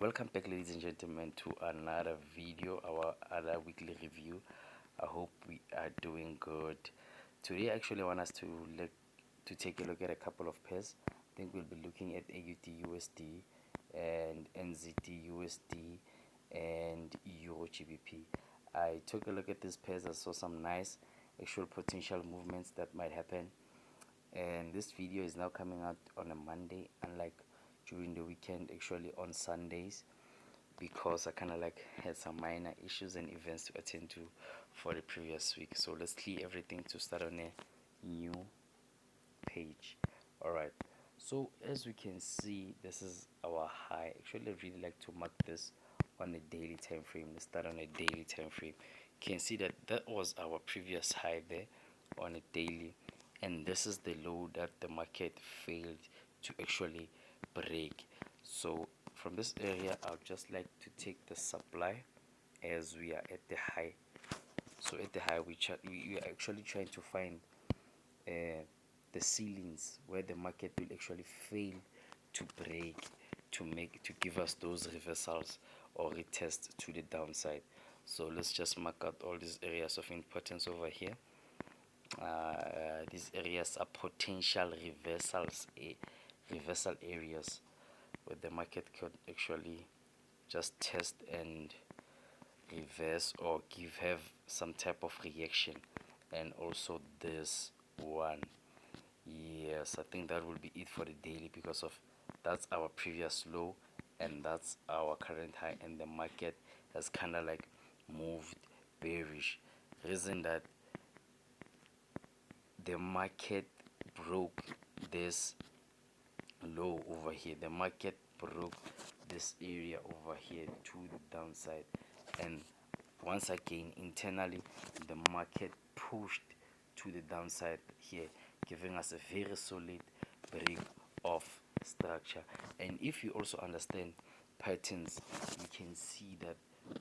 Welcome back, ladies and gentlemen, to another video, our other weekly review. I hope we are doing good. Today I actually want us to take a look at a couple of pairs. I think we'll be looking at AUDUSD and NZDUSD and EURGBP. I took a look at these pairs. I saw some nice actual potential movements that might happen, and this video is now coming out on a Monday, unlike during the weekend, actually on Sundays, because I kind of like had some minor issues and events to attend to for the previous week. So let's clear everything to start on a new page. Alright, so as we can see, this is our high. Actually, I really like to mark this on a daily time frame. Let's start on a daily time frame. You can see that that was our previous high there on a daily, and this is the low that the market failed to actually break. So from this area, I would just like to take the supply as we are at the high. So at the high, we are actually trying to find the ceilings where the market will actually fail to break, to give us those reversals or retest to the downside. So let's just mark out all these areas of importance over here. These areas are potential reversal areas where the market could actually just test and reverse or have some type of reaction. And also this one, yes, I think that will be it for the daily, because of that's our previous low and that's our current high, and the market has kind of like moved bearish. Reason that the market broke this low over here, the market broke this area over here to the downside, and once again internally the market pushed to the downside here, giving us a very solid break of structure. And if you also understand patterns, you can see that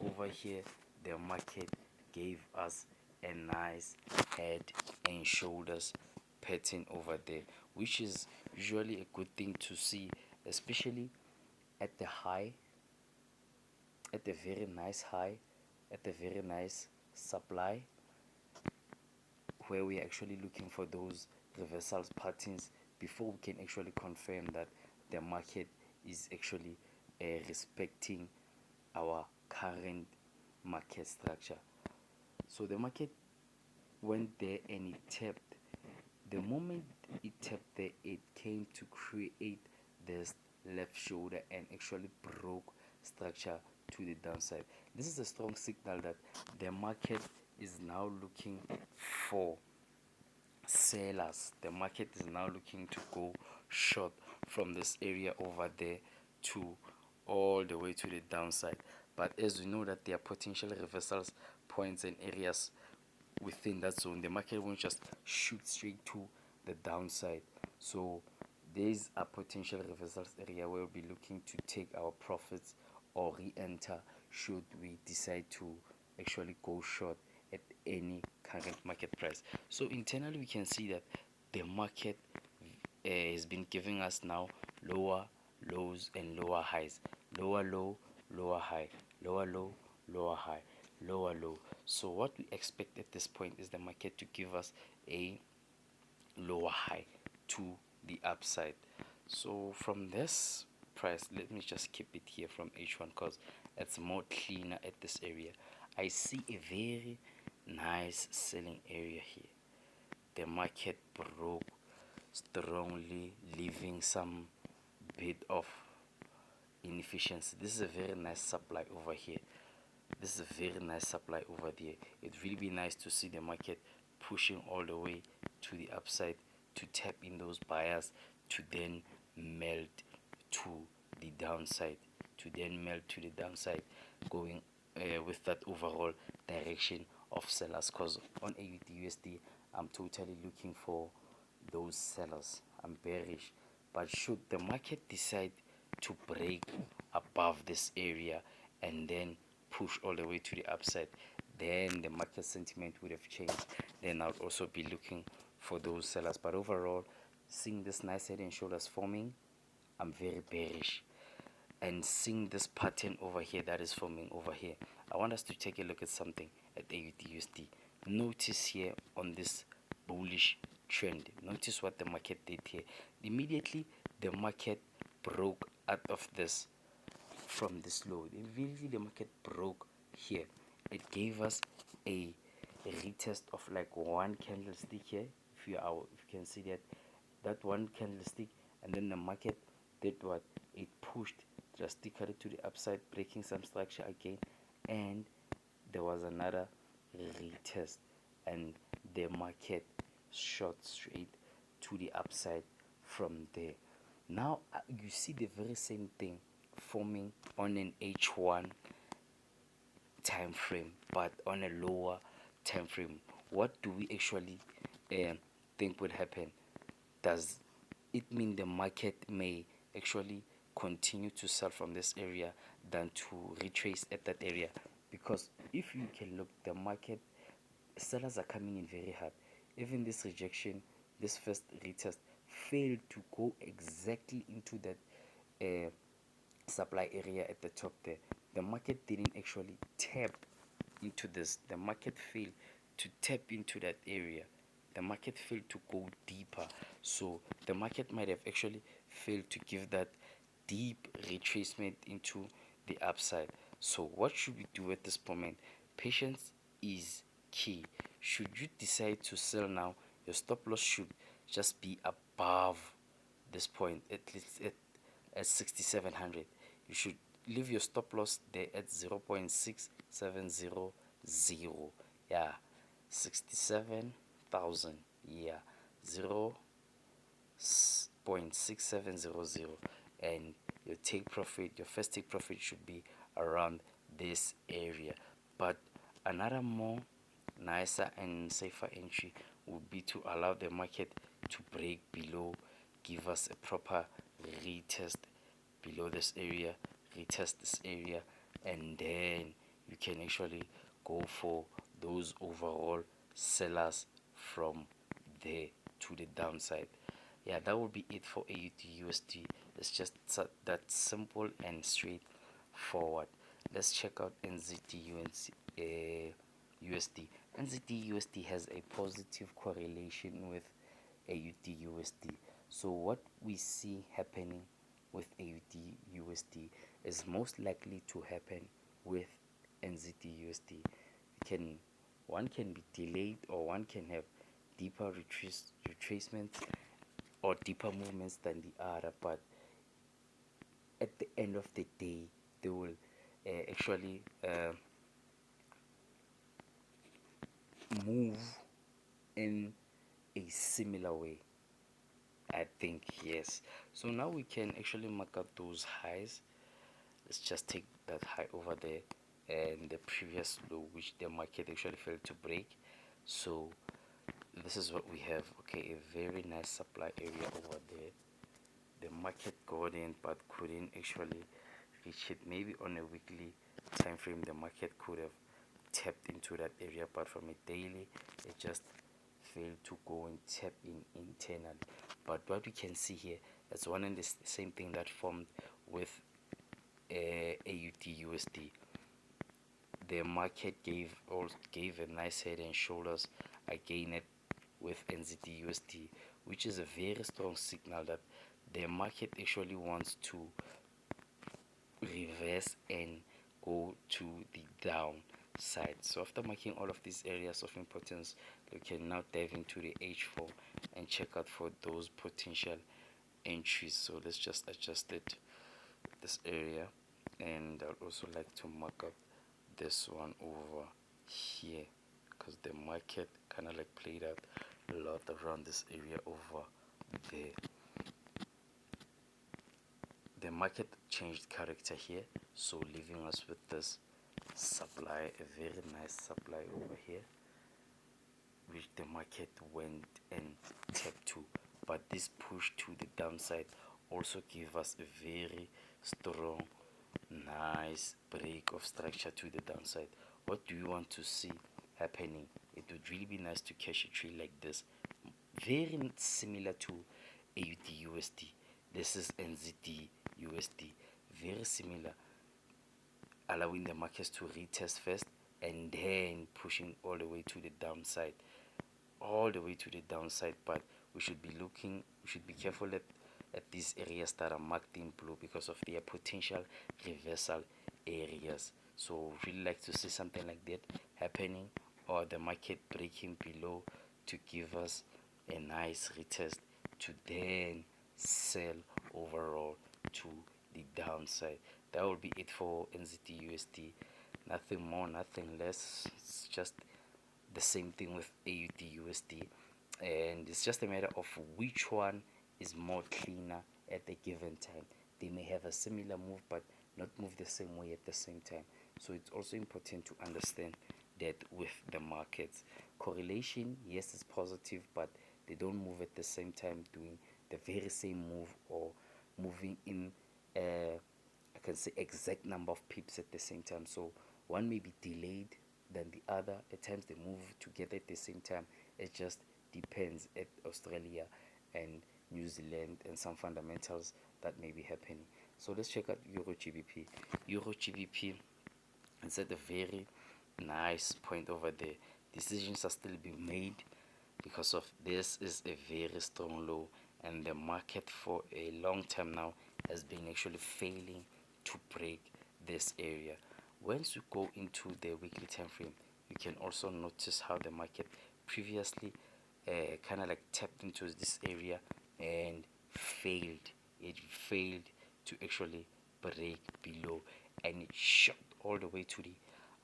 over here the market gave us a nice head and shoulders pattern over there, which is usually a good thing to see, especially at the high, at the very nice high, at the very nice supply, where we're actually looking for those reversals patterns before we can actually confirm that the market is actually respecting our current market structure. So the market went there and it tapped. The moment it tapped there, it came to create this left shoulder and actually broke structure to the downside. This is a strong signal that the market is now looking for sellers. The market is now looking to go short from this area over there to all the way to the downside. But as we know that there are potential reversals points and areas within that zone, the market won't just shoot straight to the downside. So these are potential reversals area where we'll be looking to take our profits or re-enter should we decide to actually go short at any current market price. So internally we can see that the market has been giving us now lower lows and lower highs, lower low, lower high, lower low, lower high, lower low. So what we expect at this point is the market to give us a lower high to the upside. So from this price, let me just keep it here from H1 because it's more cleaner at this area. I see a very nice selling area here. The market broke strongly, leaving some bit of inefficiency. This is a very nice supply over here. This is a very nice supply over there. It will be nice to see the market pushing all the way to the upside to tap in those buyers, to then melt to the downside, going with that overall direction of sellers. Because on AUDUSD I'm totally looking for those sellers. I'm bearish, but should the market decide to break above this area and then push all the way to the upside, then the market sentiment would have changed. Then I'll also be looking for those sellers. But overall, seeing this nice head and shoulders forming, I'm very bearish. and seeing this pattern over here that is forming over here, I want us to take a look at something at AUDUSD. Notice here on this bullish trend, notice what the market did here. Immediately the market broke out of this, from this low. Immediately the market broke here. It gave us a retest of like one candlestick here. If you can see that one candlestick, and then the market did what? It pushed drastically to the upside, breaking some structure again, and there was another retest, and the market shot straight to the upside from there. Now you see the very same thing forming on an H1 time frame, but on a lower time frame. What do we actually think would happen? Does it mean the market may actually continue to sell from this area than to retrace at that area? Because if you can look, the market, sellers are coming in very hard. Even this rejection, this first retest, failed to go exactly into that supply area at the top there. The market didn't actually tap into this. The market failed to tap into that area. The market failed to go deeper. So the market might have actually failed to give that deep retracement into the upside. So what should we do at this moment? Patience is key. Should you decide to sell now, your stop loss should just be above this point, at least at 6700. You should leave your stop loss there at 0.6700. Yeah, 67,000. Yeah, 0.6700, and your first take profit should be around this area. But another more nicer and safer entry would be to allow the market to break below, give us a proper retest below this area, retest this area, and then you can actually go for those overall sellers from there to the downside. Yeah, that will be it for AUDUSD. It's just that simple and straightforward. Let's check out NZDUSD. NZDUSD has a positive correlation with AUDUSD. So what we see happening with AUDUSD is most likely to happen with NZDUSD. One can be delayed, or one can have deeper retracements or deeper movements than the other, but at the end of the day they will actually move in a similar way, I think. Yes, so now we can actually mark up those highs. Let's just take that high over there and the previous low, which the market actually failed to break. So this is what we have. Okay, a very nice supply area over there. The market got in but couldn't actually reach it. Maybe on a weekly time frame the market could have tapped into that area, but from a daily it just failed to go and tap in internally. But what we can see here, that's one and the same thing that formed with AUDUSD. The market gave a nice head and shoulders again it with NZDUSD, which is a very strong signal that the market actually wants to reverse and go to the downside. So after marking all of these areas of importance, we can now dive into the H4 and check out for those potential entries. So let's just adjust it, this area, and I'd also like to mark up this one over here, because the market kind of like played out a lot around this area over there. The market changed character here, so leaving us with this supply, a very nice supply over here, which the market went and tapped to. But this push to the downside also gave us a very strong, nice break of structure to the downside. What do you want to see happening? It would really be nice to catch a trade like this, very similar to AUDUSD. This is NZDUSD, very similar, allowing the markets to retest first and then pushing all the way to the downside, but we should be careful at these areas that are marked in blue because of their potential reversal areas. So really like to see something like that happening, or the market breaking below to give us a nice retest to then sell overall to the downside. That will be it for NZDUSD. Nothing more, nothing less. It's just the same thing with AUDUSD, and it's just a matter of which one is more cleaner at a given time. They may have a similar move but not move the same way at the same time. So it's also important to understand that with the markets. Correlation, yes, is positive, but they don't move at the same time doing the very same move, or moving in I can say exact number of pips at the same time. So one may be delayed than the other. At times they move together at the same time. It just depends at Australia and New Zealand and some fundamentals that may be happening. So let's check out EURGBP. EURGBP is at a very nice point over there. Decisions are still being made because of this is a very strong low, and the market for a long time now has been actually failing to break this area. Once you go into the weekly time frame, you can also notice how the market previously kind of like tapped into this area and failed. It failed to actually break below, and it shot all the way to the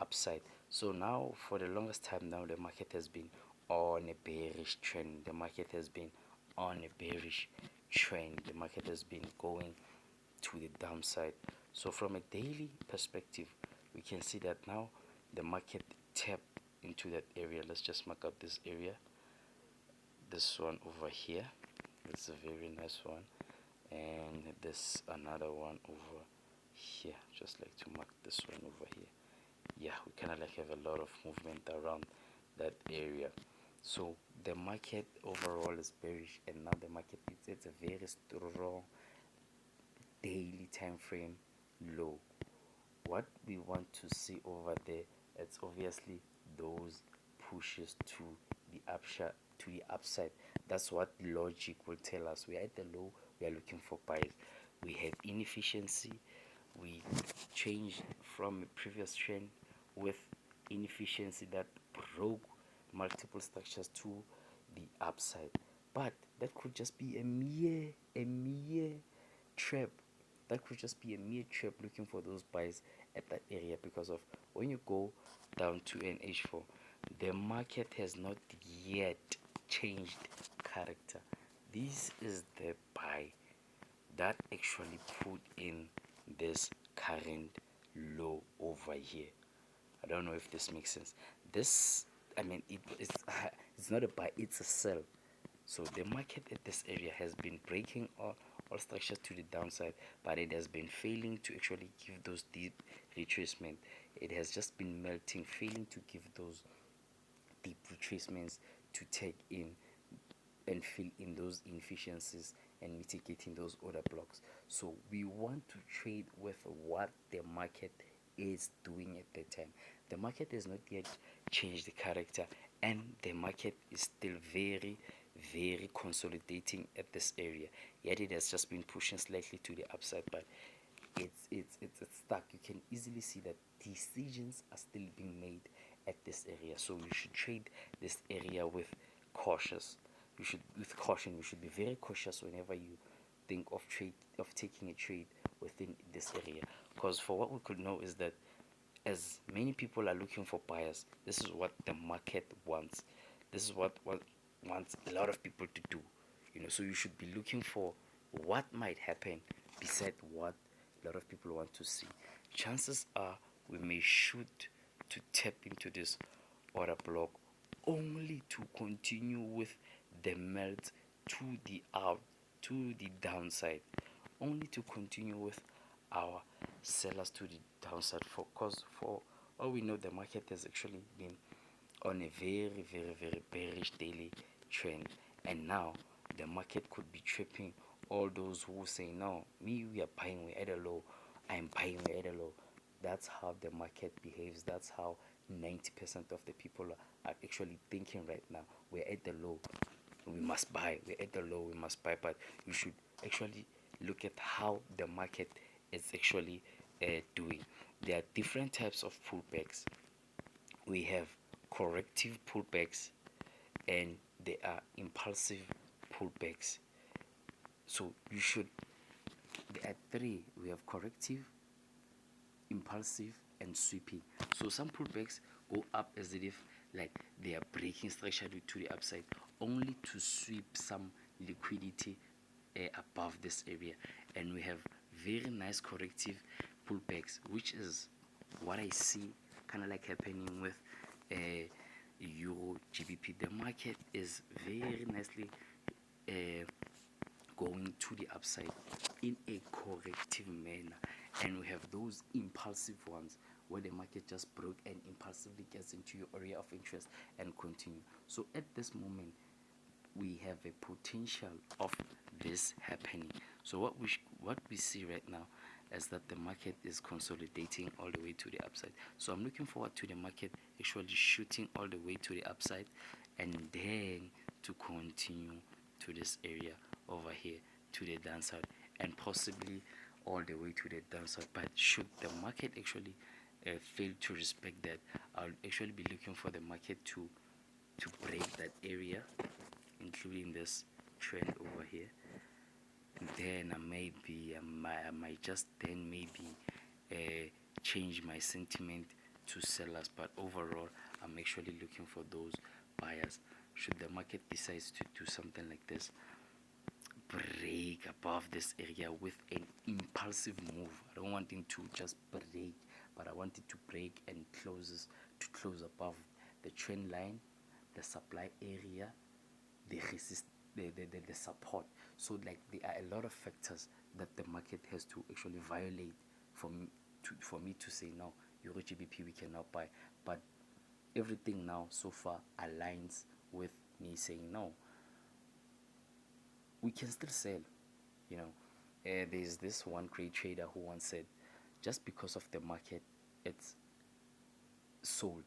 upside. So now for the longest time now, the market has been on a bearish trend. The market has been on a bearish trend. The market has been going to the downside. So from a daily perspective, we can see that now the market tapped into that area. Let's just mark out this area, this one over here. It's a very nice one, and this another one over here. Just like to mark this one over here. Yeah, we kind of like have a lot of movement around that area. So the market overall is bearish, and now the market it's a very strong daily time frame low. What we want to see over there, it's obviously those pushes to the upside. That's what logic will tell us. We are at the low, we are looking for buys. We have inefficiency. We changed from a previous trend with inefficiency that broke multiple structures to the upside, but that could just be a mere trap. That could just be a mere trap looking for those buys at that area, because of when you go down to an H4, the market has not yet changed character. This is the buy that actually put in this current low over here. I don't know if this makes sense. This, I mean, it's not a buy, it's a sell. So the market at this area has been breaking all structures to the downside, but it has been failing to actually give those deep retracement. It has just been melting, failing to give those deep retracements to take in and fill in those inefficiencies and mitigating those order blocks. So we want to trade with what the market is doing at the time. The market has not yet changed the character, and the market is still very consolidating at this area. Yet it has just been pushing slightly to the upside, but it's stuck. You can easily see that decisions are still being made at this area. So you should trade this area with cautious. With caution. You should be very cautious whenever you think of taking a trade within this area, because for what we could know is that as many people are looking for buyers, this is what the market wants. This is what wants a lot of people to do. So you should be looking for what might happen beside what a lot of people want to see. Chances are we may shoot to tap into this order block only to continue with the melt to the downside, only to continue with our sellers to the downside, because for all we know, the market has actually been on a very bearish daily trend, and now the market could be tripping all those who say, no, we are buying, we're at a low, I'm buying, we're at a low. That's how the market behaves. That's how 90% of the people are actually thinking right now. We're at the low, we must buy. We're at the low, we must buy. But you should actually look at how the market is actually doing. There are different types of pullbacks. We have corrective pullbacks and there are impulsive pullbacks. So you should, there are three. We have corrective, impulsive, and sweeping. So some pullbacks go up as if like they are breaking structurally to the upside, only to sweep some liquidity above this area. And we have very nice corrective pullbacks, which is what I see kind of like happening with Euro GBP. The market is very nicely going to the upside in a corrective manner, and we have those impulsive ones where the market just broke and impulsively gets into your area of interest and continue. So at this moment we have a potential of this happening. So what we see right now is that the market is consolidating all the way to the upside. So I'm looking forward to the market actually shooting all the way to the upside and then to continue to this area over here to the downside and possibly all the way to the downside. But should the market actually fail to respect that, I'll actually be looking for the market to break that area, including this trend over here. And then I might just then maybe change my sentiment to sellers. But overall, I'm actually looking for those buyers. Should the market decides to do something like this, break above this area with an impulsive move, I don't want him to just break, but I want it to break and close above the trend line, the supply area, the resist, the support. So like there are a lot of factors that the market has to actually violate for me to say no, Euro GBP we cannot buy. But everything now so far aligns with me saying no, we can still sell, you know. There's this one great trader who once said, just because of the market it's sold,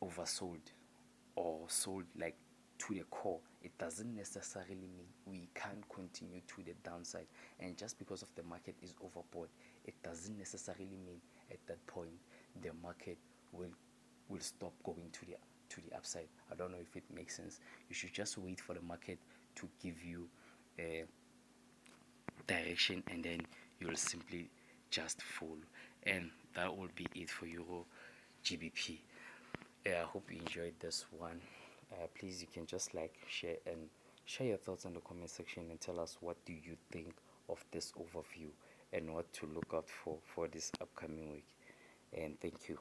oversold, or sold like to the core, it doesn't necessarily mean we can't continue to the downside. And just because of the market is overbought, it doesn't necessarily mean at that point the market will stop going to the upside. I don't know if it makes sense. You should just wait for the market to give you a direction, and then you'll simply just follow. And that will be it for Euro GBP. I hope you enjoyed this one. Please, you can just like, share, and share your thoughts in the comment section and tell us what do you think of this overview and what to look out for this upcoming week. And thank you.